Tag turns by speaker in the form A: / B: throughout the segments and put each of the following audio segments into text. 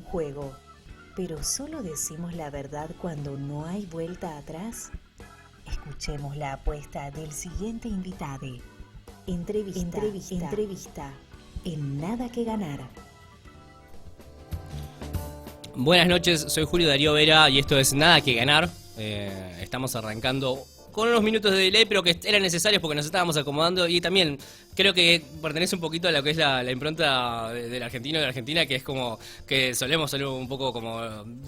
A: juego, pero solo decimos la verdad cuando no hay vuelta atrás. Escuchemos la apuesta del siguiente invitado. Entrevista. En Nada que Ganar.
B: Buenas noches, soy Julio Darío Vera y esto es Nada que Ganar. Estamos arrancando con unos minutos de delay, pero que eran necesarios porque nos estábamos acomodando, y también creo que pertenece un poquito a lo que es la impronta del argentino y de la Argentina, que es como que solemos salir un poco como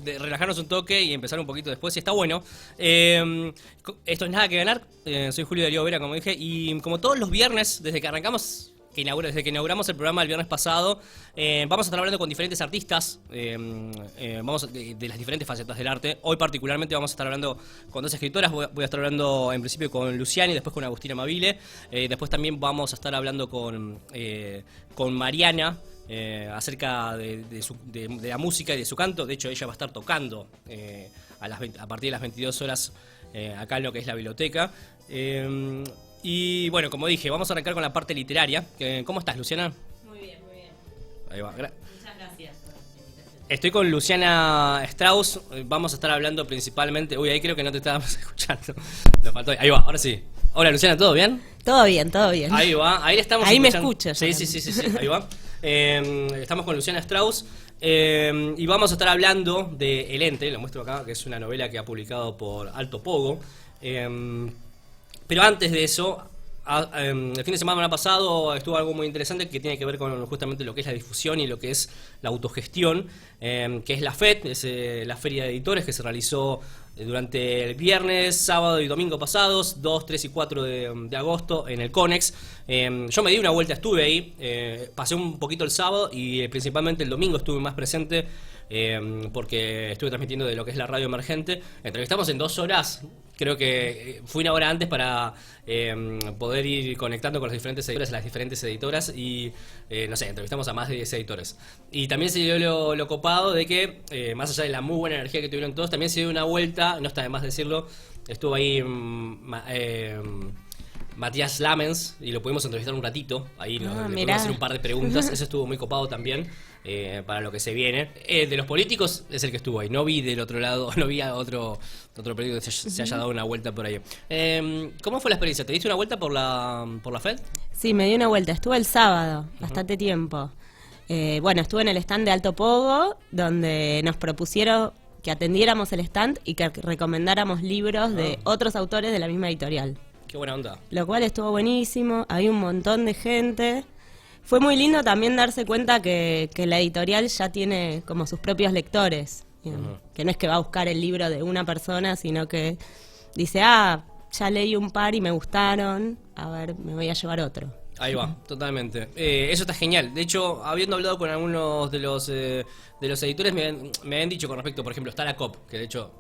B: de relajarnos un toque y empezar un poquito después, y está bueno. Esto es Nada que Ganar. Soy Julio Darío Vera, como dije, y como todos los viernes, desde que arrancamos, desde que inauguramos el programa el viernes pasado, vamos a estar hablando con diferentes artistas, vamos de las diferentes facetas del arte. Hoy particularmente vamos a estar hablando con dos escritoras. Voy a estar hablando en principio con Luciani, después con Agustina Amabile, después también vamos a estar hablando con Mariana, acerca de la música y de su canto. De hecho, ella va a estar tocando a partir de las 22 horas acá en lo que es la biblioteca. Y bueno, como dije, vamos a arrancar con la parte literaria. ¿Cómo estás, Luciana?
C: Muy bien, muy bien.
B: Ahí va.
C: Muchas gracias por la invitación.
B: Estoy con Luciana Strauss. Vamos a estar hablando principalmente... Uy, ahí creo que no te estábamos escuchando. Lo faltó. Ahí va, ahora sí. Hola, Luciana, ¿todo bien?
C: Todo bien, todo bien.
B: Ahí va, ahí estamos
C: Ahí
B: escuchando.
C: me escuchas.
B: Sí, ahí va. Estamos con Luciana Strauss. Y vamos a estar hablando de El Ente, lo muestro acá, que es una novela que ha publicado por Alto Pogo. Pero antes de eso, el fin de semana pasado estuvo algo muy interesante que tiene que ver con justamente lo que es la difusión y lo que es la autogestión, que es la FED, es la Feria de Editores, que se realizó durante el viernes, sábado y domingo pasados, 2, 3 y 4 de agosto en el Conex. Yo me di una vuelta, estuve ahí, pasé un poquito el sábado y principalmente el domingo estuve más presente, porque estuve transmitiendo de lo que es la radio emergente. Entrevistamos en 2 horas. Creo que fui una hora antes para poder ir conectando con los diferentes editores, las diferentes editoras, y no sé, entrevistamos a más de 10 editores. Y también se dio lo copado de que, más allá de la muy buena energía que tuvieron todos, también se dio una vuelta, no está de más decirlo, estuvo ahí Matías Lamens, y lo pudimos entrevistar un ratito, ahí le pudimos hacer un par de preguntas. Eso estuvo muy copado también, para lo que se viene. De los políticos es el que estuvo ahí, no vi del otro lado, no vi a otro político que se haya dado una vuelta por ahí. ¿Cómo fue la experiencia? ¿Te diste una vuelta por la FED?
C: Sí, me di una vuelta, estuve el sábado, bastante tiempo. Bueno, estuve en el stand de Alto Pogo, donde nos propusieron que atendiéramos el stand y que recomendáramos libros de otros autores de la misma editorial.
B: Qué buena onda.
C: Lo cual estuvo buenísimo, había un montón de gente. Fue muy lindo también darse cuenta que la editorial ya tiene como sus propios lectores. Que no es que va a buscar el libro de una persona, sino que dice, ya leí un par y me gustaron, a ver, me voy a llevar otro.
B: Ahí va, totalmente. Eso está genial. De hecho, habiendo hablado con algunos de los editores, me habían dicho con respecto, por ejemplo, está la COP, que de hecho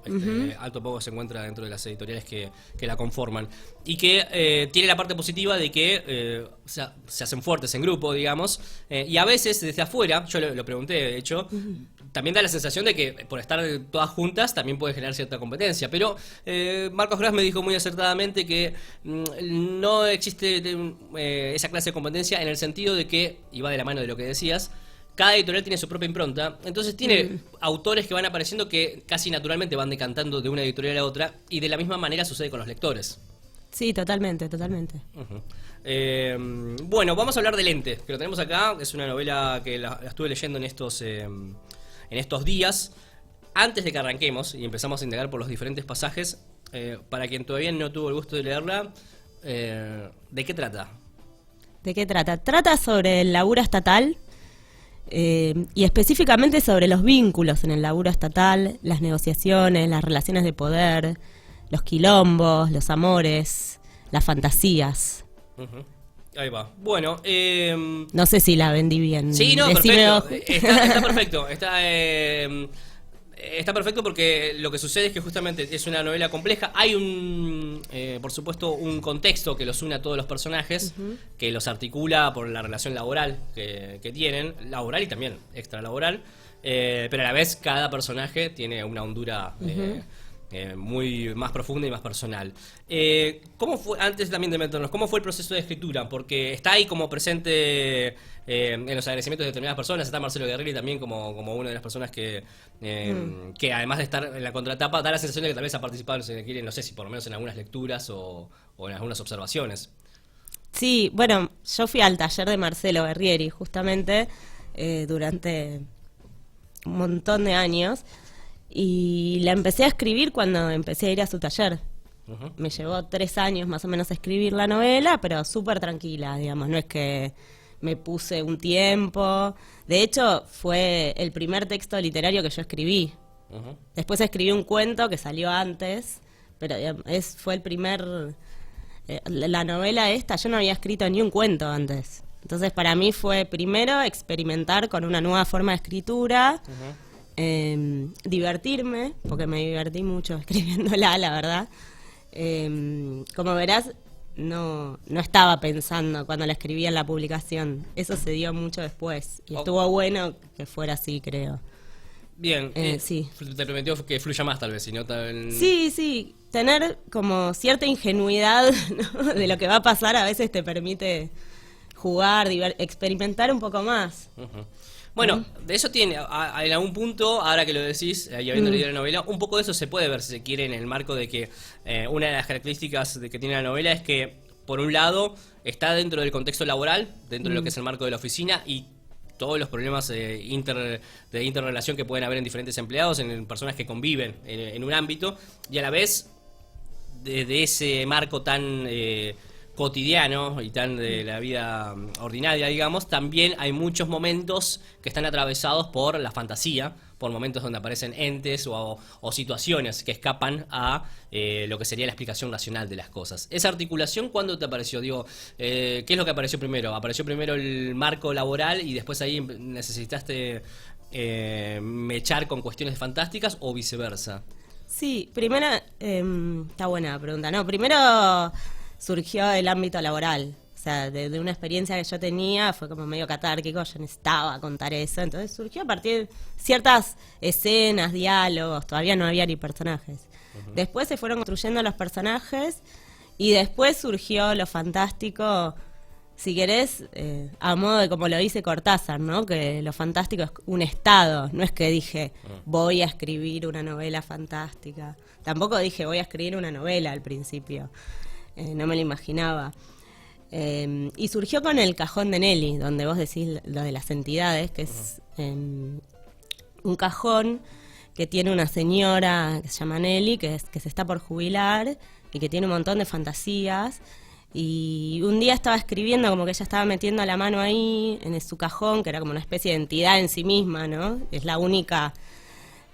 B: Alto Pogo se encuentra dentro de las editoriales que la conforman, y que tiene la parte positiva de que se hacen fuertes en grupo, digamos, y a veces desde afuera, yo lo pregunté, de hecho, también da la sensación de que por estar todas juntas también puede generar cierta competencia. Pero Marcos Gras me dijo muy acertadamente que no existe esa clase de competencia, en el sentido de que, y va de la mano de lo que decías, cada editorial tiene su propia impronta. Entonces tiene autores que van apareciendo que casi naturalmente van decantando de una editorial a otra, y de la misma manera sucede con los lectores.
C: Sí, totalmente.
B: Bueno, vamos a hablar del Ente, que lo tenemos acá. Es una novela que la estuve leyendo en estos días. Antes de que arranquemos y empezamos a indagar por los diferentes pasajes, para quien todavía no tuvo el gusto de leerla, ¿de qué trata?
C: ¿De qué trata? Trata sobre el laburo estatal, y específicamente sobre los vínculos en el laburo estatal, las negociaciones, las relaciones de poder, los quilombos, los amores, las fantasías.
B: Ahí va. Bueno,
C: no sé si la vendí bien.
B: Sí, no,
C: Decime
B: perfecto. Está perfecto. Está perfecto, porque lo que sucede es que justamente es una novela compleja. Hay por supuesto, un contexto que los une a todos los personajes, que los articula por la relación laboral que tienen, laboral y también extralaboral, pero a la vez cada personaje tiene una hondura muy más profunda y más personal. ¿Cómo fue, antes también de meternos, cómo fue el proceso de escritura? Porque está ahí como presente en los agradecimientos de determinadas personas. Está Marcelo Guerrieri también como una de las personas que además de estar en la contratapa, da la sensación de que tal vez ha participado, si quiere, no sé si por lo menos en algunas lecturas o en algunas observaciones.
C: Sí, bueno, yo fui al taller de Marcelo Guerrieri justamente durante un montón de años y la empecé a escribir cuando empecé a ir a su taller. Uh-huh. Me llevó 3 años más o menos a escribir la novela, pero súper tranquila, digamos, no es que me puse un tiempo. De hecho, fue el primer texto literario que yo escribí. Uh-huh. Después escribí un cuento que salió antes, pero fue el primer... la novela esta, yo no había escrito ni un cuento antes. Entonces para mí fue primero experimentar con una nueva forma de escritura, divertirme, porque me divertí mucho escribiéndola, la verdad. Como verás, no estaba pensando cuando la escribí en la publicación. Eso se dio mucho después. Y estuvo bueno que fuera así, creo.
B: Bien,
C: sí.
B: Te permitió que fluya más tal vez, si no
C: Sí, tener como cierta ingenuidad, ¿no? De lo que va a pasar a veces te permite jugar, experimentar un poco más.
B: Uh-huh. Bueno, de eso tiene, en algún punto, ahora que lo decís, y habiendo leído la novela, un poco de eso se puede ver, si se quiere, en el marco de que una de las características que tiene la novela es que, por un lado, está dentro del contexto laboral, dentro de lo que es el marco de la oficina, y todos los problemas de interrelación que pueden haber en diferentes empleados, en personas que conviven en un ámbito, y a la vez, de ese marco tan cotidiano y tan de la vida ordinaria, digamos, también hay muchos momentos que están atravesados por la fantasía, por momentos donde aparecen entes o situaciones que escapan a lo que sería la explicación racional de las cosas. ¿Esa articulación cuándo te apareció? Digo, ¿qué es lo que apareció primero? ¿Apareció primero el marco laboral y después ahí necesitaste mechar con cuestiones fantásticas o viceversa?
C: Sí, primero, está buena la pregunta, ¿no? Primero surgió el ámbito laboral. O sea, de una experiencia que yo tenía, fue como medio catárquico, yo necesitaba contar eso. Entonces surgió a partir de ciertas escenas, diálogos, todavía no había ni personajes. Uh-huh. Después se fueron construyendo los personajes y después surgió lo fantástico, si querés, a modo de como lo dice Cortázar, ¿no? Que lo fantástico es un estado, no es que dije voy a escribir una novela fantástica. Tampoco dije voy a escribir una novela al principio. No me lo imaginaba. Y surgió con el cajón de Nelly, donde vos decís lo de las entidades, que es un cajón que tiene una señora que se llama Nelly, que se está por jubilar y que tiene un montón de fantasías. Y un día estaba escribiendo, como que ella estaba metiendo la mano ahí en su cajón, que era como una especie de entidad en sí misma, ¿no? Es la única...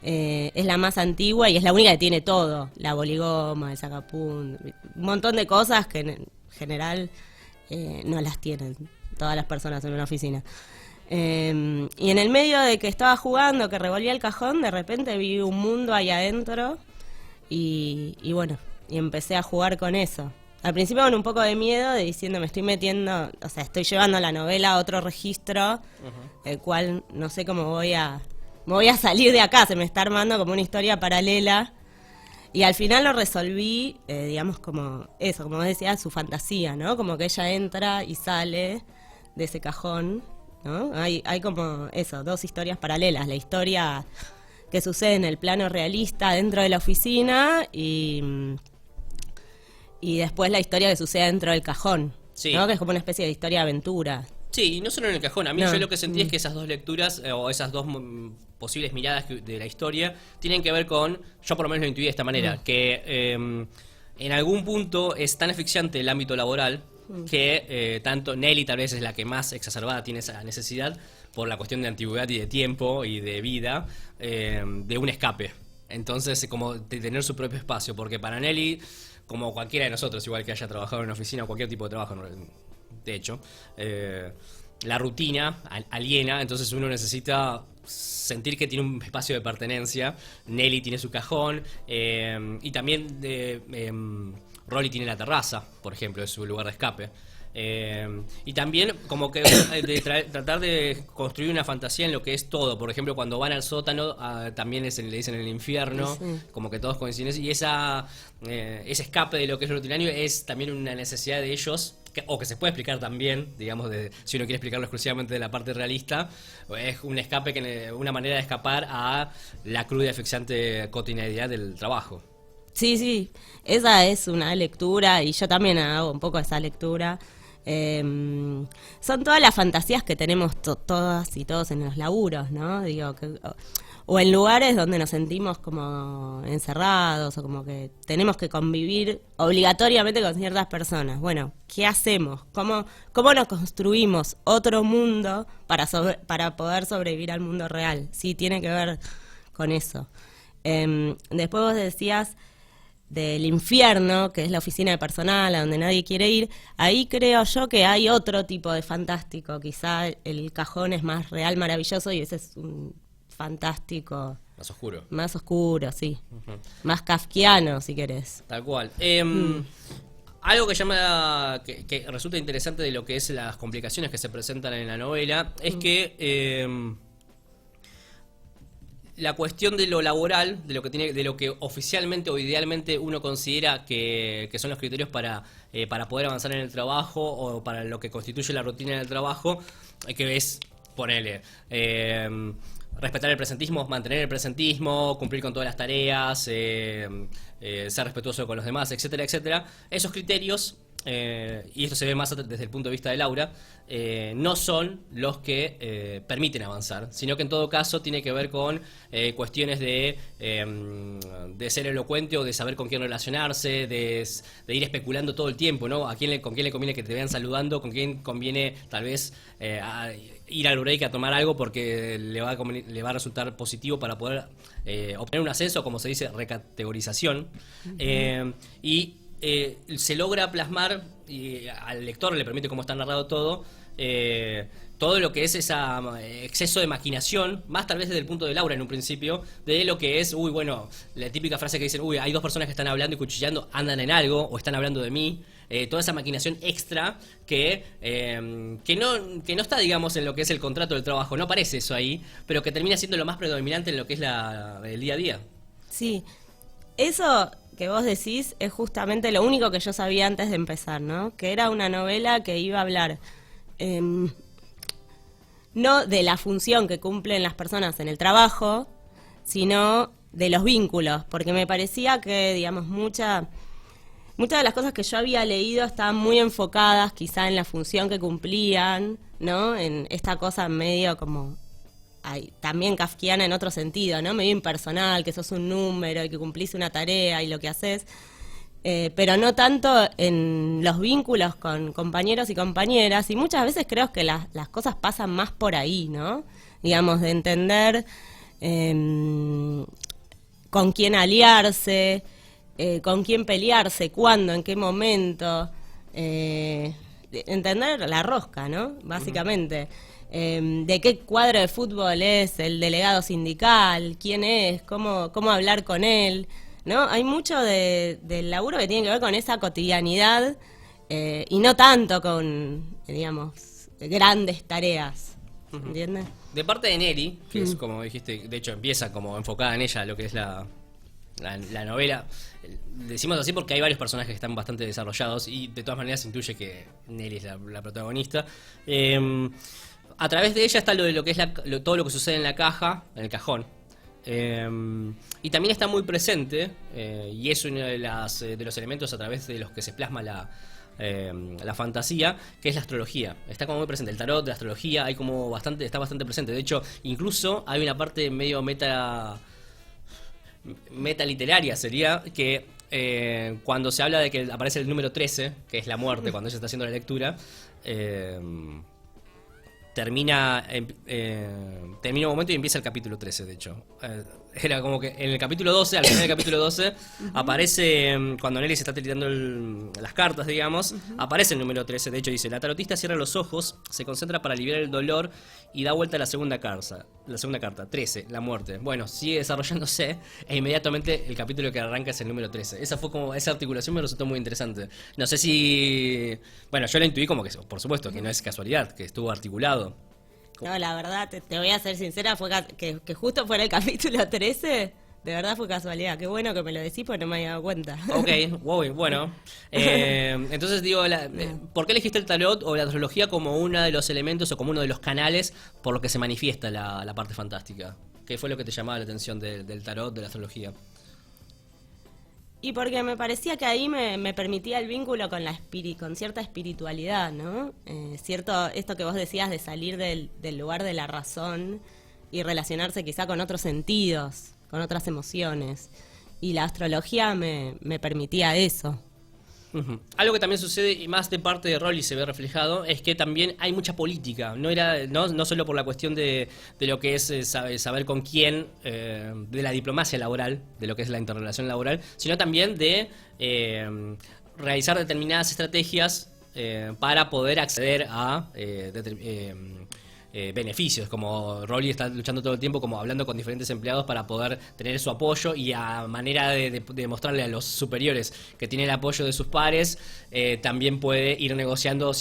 C: es la más antigua y es la única que tiene todo, la boligoma, el sacapún, un montón de cosas que en general no las tienen todas las personas en una oficina. Y en el medio de que estaba jugando, que revolvía el cajón, de repente vi un mundo ahí adentro y bueno, y empecé a jugar con eso. Al principio con un poco de miedo, de diciendo me estoy metiendo, o sea, estoy llevando la novela a otro registro, el cual no sé cómo voy a salir de acá, se me está armando como una historia paralela. Y al final lo resolví, digamos, como eso, como decía, su fantasía, ¿no? Como que ella entra y sale de ese cajón, ¿no? Hay como eso, 2 historias paralelas. La historia que sucede en el plano realista dentro de la oficina y después la historia que sucede dentro del cajón, sí, ¿no? Que es como una especie de historia de aventura.
B: Sí, y no solo en el cajón. A mí yo lo que sentí es que esas 2 lecturas, o esas 2 posibles miradas de la historia, tienen que ver con, yo por lo menos lo intuí de esta manera, que en algún punto es tan asfixiante el ámbito laboral que tanto Nelly tal vez es la que más exacerbada tiene esa necesidad por la cuestión de antigüedad y de tiempo y de vida, de un escape. Entonces, como de tener su propio espacio, porque para Nelly, como cualquiera de nosotros, igual que haya trabajado en una oficina o cualquier tipo de trabajo, de hecho, la rutina aliena, entonces uno necesita sentir que tiene un espacio de pertenencia. Nelly tiene su cajón, y también Rolly tiene la terraza, por ejemplo, es su lugar de escape. Y también como que tratar de construir una fantasía en lo que es todo. Por ejemplo, cuando van al sótano, también le dicen el infierno, sí. Como que todos coinciden. Y ese escape de lo que es lo rutinario es también una necesidad de ellos o que se puede explicar también, digamos, si uno quiere explicarlo exclusivamente de la parte realista, es un escape, una manera de escapar a la cruda y asfixiante cotidianidad del trabajo.
C: Sí, sí, esa es una lectura y yo también hago un poco esa lectura. Son todas las fantasías que tenemos todas y todos en los laburos, ¿no? Digo, o en lugares donde nos sentimos como encerrados o como que tenemos que convivir obligatoriamente con ciertas personas. Bueno, ¿qué hacemos? ¿Cómo nos construimos otro mundo para poder sobrevivir al mundo real? Sí, tiene que ver con eso. Después vos decías del infierno, que es la oficina de personal, a donde nadie quiere ir. Ahí creo yo que hay otro tipo de fantástico. Quizá el cajón es más real, maravilloso, y ese es un fantástico
B: más oscuro.
C: Más oscuro, sí. Más kafkiano, si querés.
B: Tal cual. Algo que llama que resulta interesante de lo que es las complicaciones que se presentan en la novela es que la cuestión de lo laboral, de lo que oficialmente o idealmente uno considera que son los criterios para poder avanzar en el trabajo o para lo que constituye la rutina del trabajo, que es, ponele, respetar el presentismo, mantener el presentismo, cumplir con todas las tareas, ser respetuoso con los demás, etcétera, etcétera. Esos criterios, y esto se ve más desde el punto de vista de Laura, no son los que permiten avanzar, sino que en todo caso tiene que ver con cuestiones de ser elocuente o de saber con quién relacionarse, de ir especulando todo el tiempo, ¿no? Con quién le conviene que te vean saludando, con quién conviene tal vez ir al break a tomar algo porque le va a resultar positivo para poder obtener un ascenso, como se dice, recategorización. Y se logra plasmar, y al lector le permite, como está narrado todo lo que es ese exceso de maquinación, más tal vez desde el punto de Laura en un principio, de lo que es, la típica frase que dicen, hay dos personas que están hablando y cuchillando, andan en algo, o están hablando de mí, toda esa maquinación extra que no está, digamos, en lo que es el contrato del trabajo, no aparece eso ahí, pero que termina siendo lo más predominante en lo que es el día a día. Sí,
C: eso que vos decís es justamente lo único que yo sabía antes de empezar, ¿no? Que era una novela que iba a hablar no de la función que cumplen las personas en el trabajo, sino de los vínculos, porque me parecía que, digamos, muchas de las cosas que yo había leído estaban muy enfocadas quizá en la función que cumplían, ¿no? En esta cosa medio como también kafkiana en otro sentido, ¿no? Medio impersonal, que sos un número y que cumplís una tarea y lo que haces, pero no tanto en los vínculos con compañeros y compañeras, y muchas veces creo que las cosas pasan más por ahí, ¿no? Digamos, de entender con quién aliarse, con quién pelearse, cuándo, en qué momento, entender la rosca, ¿no? Básicamente. De qué cuadro de fútbol es el delegado sindical, quién es, cómo hablar con él, ¿no? Hay mucho del laburo que tiene que ver con esa cotidianidad y no tanto con, digamos, grandes tareas, ¿entiendes?
B: De parte de Nelly, que es como dijiste, de hecho empieza como enfocada en ella lo que es la novela. Decimos así porque hay varios personajes que están bastante desarrollados y de todas maneras se intuye que Nelly es la protagonista. A través de ella está lo que es todo lo que sucede en la caja, en el cajón. Y también está muy presente, y es uno de los elementos a través de los que se plasma la fantasía, que es la astrología. Está como muy presente el tarot, la astrología, está bastante presente. De hecho, incluso hay una parte medio meta literaria, sería que cuando se habla de que aparece el número 13, que es la muerte, cuando ella está haciendo la lectura, termina un momento y empieza el capítulo 13, de hecho. Era como que en el capítulo 12, al final del capítulo 12, aparece, cuando Nelly se está tirando las cartas, digamos, aparece el número 13. De hecho dice, la tarotista cierra los ojos, se concentra para aliviar el dolor y da vuelta a la segunda carta, 13, la muerte. Bueno, sigue desarrollándose e inmediatamente el capítulo que arranca es el número 13. Esa articulación me resultó muy interesante. No sé si... Bueno, yo la intuí como que, por supuesto, que no es casualidad, que estuvo articulado.
C: No, la verdad, te voy a ser sincera, fue que justo fuera el capítulo 13, De verdad fue casualidad. Qué bueno que me lo decís porque no me había dado cuenta.
B: Ok, wow, bueno. Entonces digo, ¿por qué elegiste el tarot o la astrología como uno de los elementos o como uno de los canales por lo que se manifiesta la parte fantástica? ¿Qué fue lo que te llamaba la atención del tarot, de la astrología?
C: Y porque me parecía que ahí me permitía el vínculo con con cierta espiritualidad, ¿no? Esto que vos decías de salir del lugar de la razón y relacionarse quizá con otros sentidos, con otras emociones. Y la astrología me permitía eso.
B: Uh-huh. Algo que también sucede, y más de parte de Rowling se ve reflejado, es que también hay mucha política. No solo por la cuestión de lo que es saber con quién, de la diplomacia laboral, de lo que es la interrelación laboral, sino también de realizar determinadas estrategias para poder acceder a beneficios, como Rowling está luchando todo el tiempo, como hablando con diferentes empleados para poder tener su apoyo, y a manera de mostrarle a los superiores que tiene el apoyo de sus pares, también puede ir negociando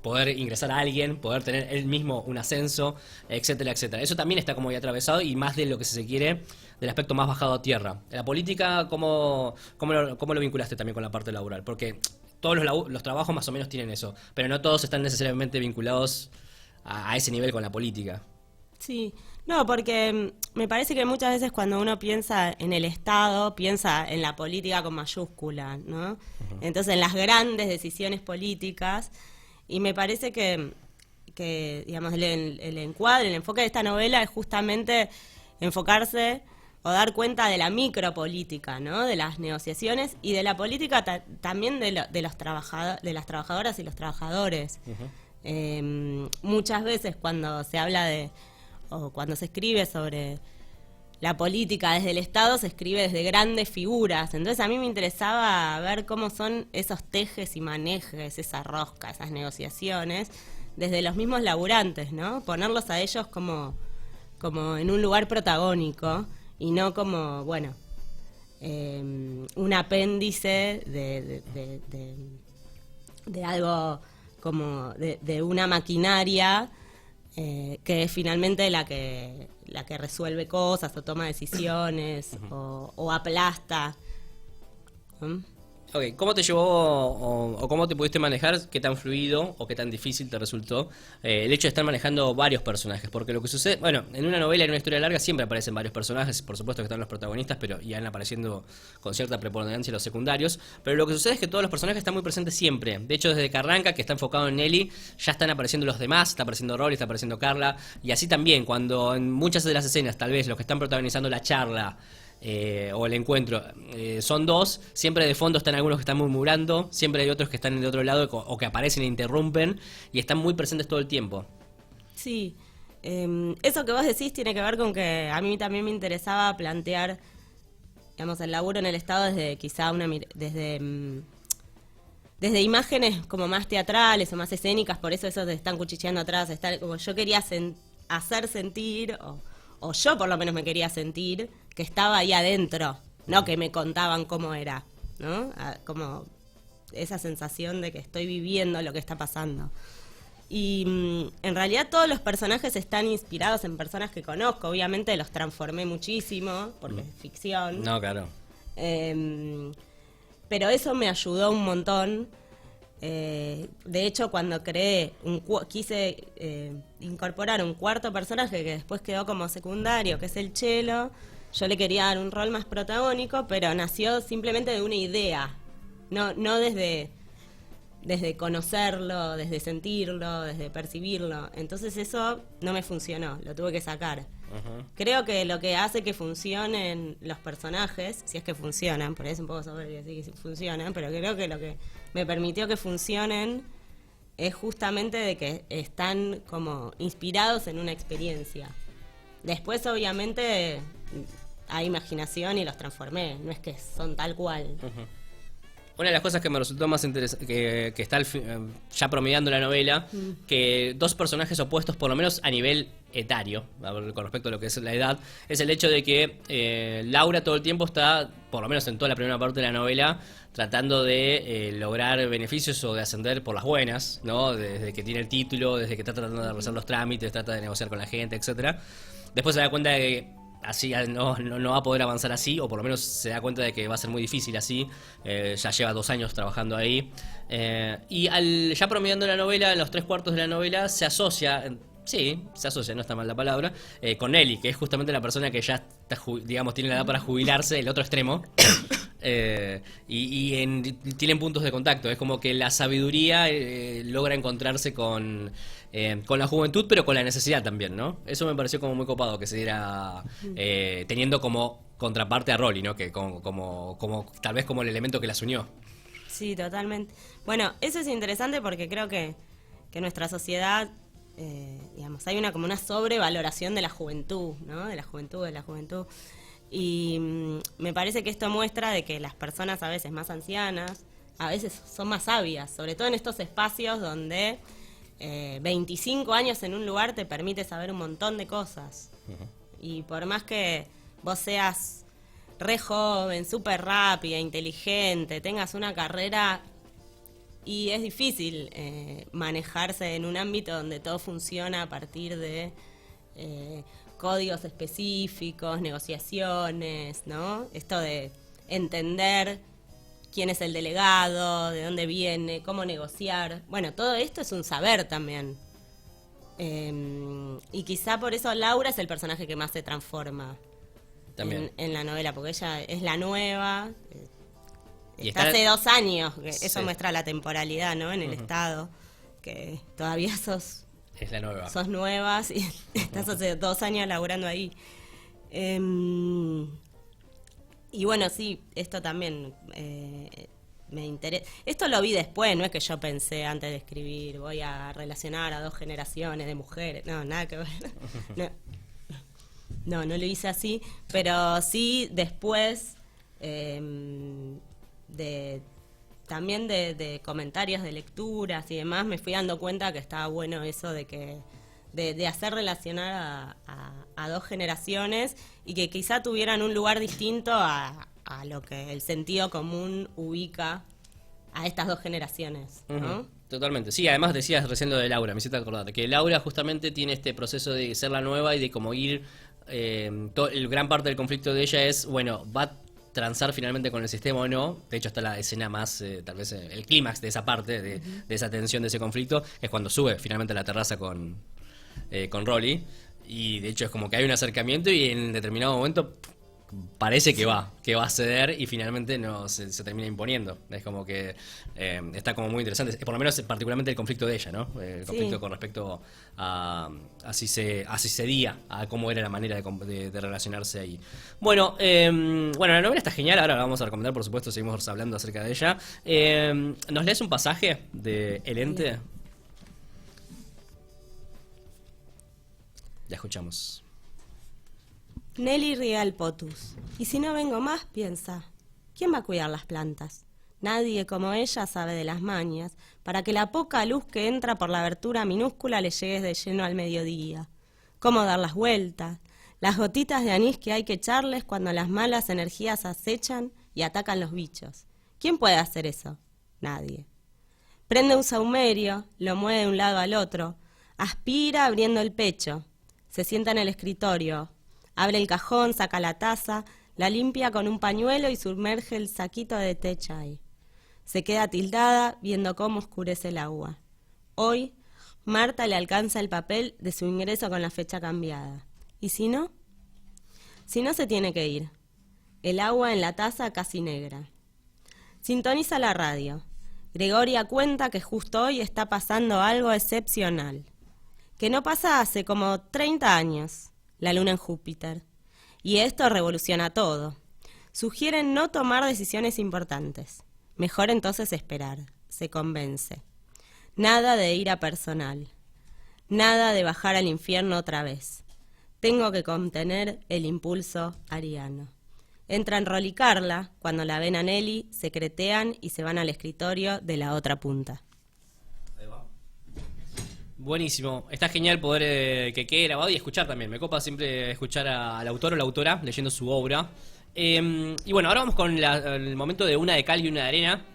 B: poder ingresar a alguien, poder tener él mismo un ascenso, etcétera, etcétera. Eso también está como ya atravesado, y más de lo que se quiere del aspecto más bajado a tierra. La política, ¿cómo lo vinculaste también con la parte laboral? Porque todos los trabajos más o menos tienen eso, pero no todos están necesariamente vinculados a ese nivel con la política.
C: Sí, no, porque me parece que muchas veces cuando uno piensa en el Estado, piensa en la política con mayúscula, ¿no? Uh-huh. Entonces, en las grandes decisiones políticas, y me parece que digamos, el encuadre, el enfoque de esta novela es justamente enfocarse o dar cuenta de la micropolítica, ¿no? De las negociaciones y de la política también de las trabajadoras y los trabajadores. Uh-huh. Muchas veces cuando se habla o cuando se escribe sobre la política desde el Estado, se escribe desde grandes figuras. Entonces a mí me interesaba ver cómo son esos tejes y manejes, esa rosca, esas negociaciones, desde los mismos laburantes, ¿no? Ponerlos a ellos como en un lugar protagónico y no como, bueno, un apéndice de algo como de una maquinaria que es finalmente la que resuelve cosas o toma decisiones. Uh-huh. o aplasta.
B: Ok, ¿cómo te llevó o cómo te pudiste manejar? ¿Qué tan fluido o qué tan difícil te resultó el hecho de estar manejando varios personajes? Porque lo que sucede, bueno, en una novela, en una historia larga, siempre aparecen varios personajes, por supuesto que están los protagonistas, pero ya van apareciendo con cierta preponderancia los secundarios, pero lo que sucede es que todos los personajes están muy presentes siempre. De hecho, desde que arranca, que está enfocado en Nelly, ya están apareciendo los demás, está apareciendo Rory, está apareciendo Carla, y así también, cuando en muchas de las escenas, tal vez, los que están protagonizando la charla o el encuentro son dos, siempre de fondo están algunos que están murmurando, siempre hay otros que están de otro lado o que aparecen e interrumpen, y están muy presentes todo el tiempo.
C: Sí, eso que vos decís tiene que ver con que a mí también me interesaba plantear, digamos, el laburo en el Estado desde quizá desde imágenes como más teatrales o más escénicas, por eso esos están cuchicheando atrás, como yo quería hacer sentir, o yo por lo menos me quería sentir que estaba ahí adentro, no que me contaban cómo era, ¿no? Como esa sensación de que estoy viviendo lo que está pasando. Y en realidad todos los personajes están inspirados en personas que conozco, obviamente los transformé muchísimo, porque es ficción.
B: No, claro.
C: Pero eso me ayudó un montón. De hecho, cuando quise incorporar un cuarto personaje que después quedó como secundario, que es el Chelo, yo le quería dar un rol más protagónico, pero nació simplemente de una idea, no desde conocerlo, desde sentirlo, desde percibirlo. Entonces eso no me funcionó, lo tuve que sacar. Uh-huh. Creo que lo que hace que funcionen los personajes, si es que funcionan, por ahí es un poco soberbio decir que funcionan, pero creo que lo que me permitió que funcionen es justamente de que están como inspirados en una experiencia. Después, obviamente, hay imaginación y los transformé, no es que son tal cual.
B: Uh-huh. Una de las cosas que me resultó más interesante, que está ya promediando la novela, que dos personajes opuestos, por lo menos a nivel etario, con respecto a lo que es la edad, es el hecho de que Laura todo el tiempo está, por lo menos en toda la primera parte de la novela, tratando de lograr beneficios o de ascender por las buenas, ¿no? Desde que tiene el título, desde que está tratando de realizar los trámites, trata de negociar con la gente, etcétera. Después se da cuenta de que así no va a poder avanzar así, o por lo menos se da cuenta de que va a ser muy difícil así. Ya lleva 2 años trabajando ahí. Y ya promediando la novela, en los 3/4 de la novela, se asocia. Sí, se asocia, no está mal la palabra, con Nelly, que es justamente la persona que ya está, digamos, tiene la edad para jubilarse, el otro extremo. Tienen puntos de contacto. Es como que la sabiduría logra encontrarse con la juventud, pero con la necesidad también, ¿no? Eso me pareció como muy copado que se diera teniendo como contraparte a Rolly, ¿no? Que como tal vez como el elemento que las unió.
C: Sí, totalmente. Bueno, eso es interesante porque creo que nuestra sociedad, digamos, hay como una sobrevaloración de la juventud, ¿no? De la juventud. Y me parece que esto muestra de que las personas a veces más ancianas, a veces son más sabias, sobre todo en estos espacios donde 25 años en un lugar te permite saber un montón de cosas. Uh-huh. Y por más que vos seas re joven, súper rápida, inteligente, tengas una carrera, y es difícil manejarse en un ámbito donde todo funciona a partir de códigos específicos, negociaciones, ¿no? Esto de entender quién es el delegado, de dónde viene, cómo negociar. Bueno, todo esto es un saber también. Y quizá por eso Laura es el personaje que más se transforma en la novela, porque ella es la nueva. Está hace 2 años, que eso muestra la temporalidad, ¿no? En el estado, que todavía sos nuevas y estás hace 2 años laburando ahí. Y bueno, sí, esto también me interesa. Esto lo vi después, no es que yo pensé antes de escribir, voy a relacionar a 2 generaciones de mujeres. No, nada que ver. No lo hice así, pero sí después también de comentarios de lecturas y demás, me fui dando cuenta que estaba bueno eso de hacer relacionar a 2 generaciones y que quizá tuvieran un lugar distinto a lo que el sentido común ubica a estas 2 generaciones, ¿no?
B: Totalmente. Sí, además decías recién lo de Laura, me hiciste acordar que Laura justamente tiene este proceso de ser la nueva y de como ir gran parte del conflicto de ella es, bueno, va a transar finalmente con el sistema o no. De hecho está la escena más, tal vez el clímax de esa parte, de esa tensión, de ese conflicto, es cuando sube finalmente a la terraza con Rolly, y de hecho es como que hay un acercamiento y en determinado momento parece que va a ceder y finalmente no se termina imponiendo. Es como que está como muy interesante, por lo menos particularmente el conflicto de ella, ¿no? El conflicto con respecto a si cedía, a cómo era la manera de relacionarse ahí. Bueno, la novela está genial, ahora la vamos a recomendar, por supuesto, seguimos hablando acerca de ella. ¿Nos lees un pasaje de El Ente? Sí. Ya escuchamos.
C: Nelly riega el potus. Y si no vengo más, piensa, ¿quién va a cuidar las plantas? Nadie como ella sabe de las mañas, para que la poca luz que entra por la abertura minúscula le llegue de lleno al mediodía. Cómo dar las vueltas, las gotitas de anís que hay que echarles cuando las malas energías acechan y atacan los bichos. ¿Quién puede hacer eso? Nadie. Prende un saumerio, lo mueve de un lado al otro, aspira abriendo el pecho, se sienta en el escritorio, abre el cajón, saca la taza, la limpia con un pañuelo y sumerge el saquito de té chai. Se queda tildada viendo cómo oscurece el agua. Hoy, Marta le alcanza el papel de su ingreso con la fecha cambiada. ¿Y si no? Si no, se tiene que ir. El agua en la taza casi negra. Sintoniza la radio. Gregoria cuenta que justo hoy está pasando algo excepcional. Que no pasa hace como 30 años. La luna en Júpiter. Y esto revoluciona todo. Sugieren no tomar decisiones importantes. Mejor entonces esperar. Se convence. Nada de ira personal. Nada de bajar al infierno otra vez. Tengo que contener el impulso ariano. Entran Rol y Carla. Cuando la ven a Nelly, secretean y se van al escritorio de la otra punta.
B: Buenísimo, está genial poder que quede grabado y escuchar también. Me copa siempre escuchar al autor o la autora leyendo su obra. Y bueno, ahora vamos con el momento de una de cal y una de arena.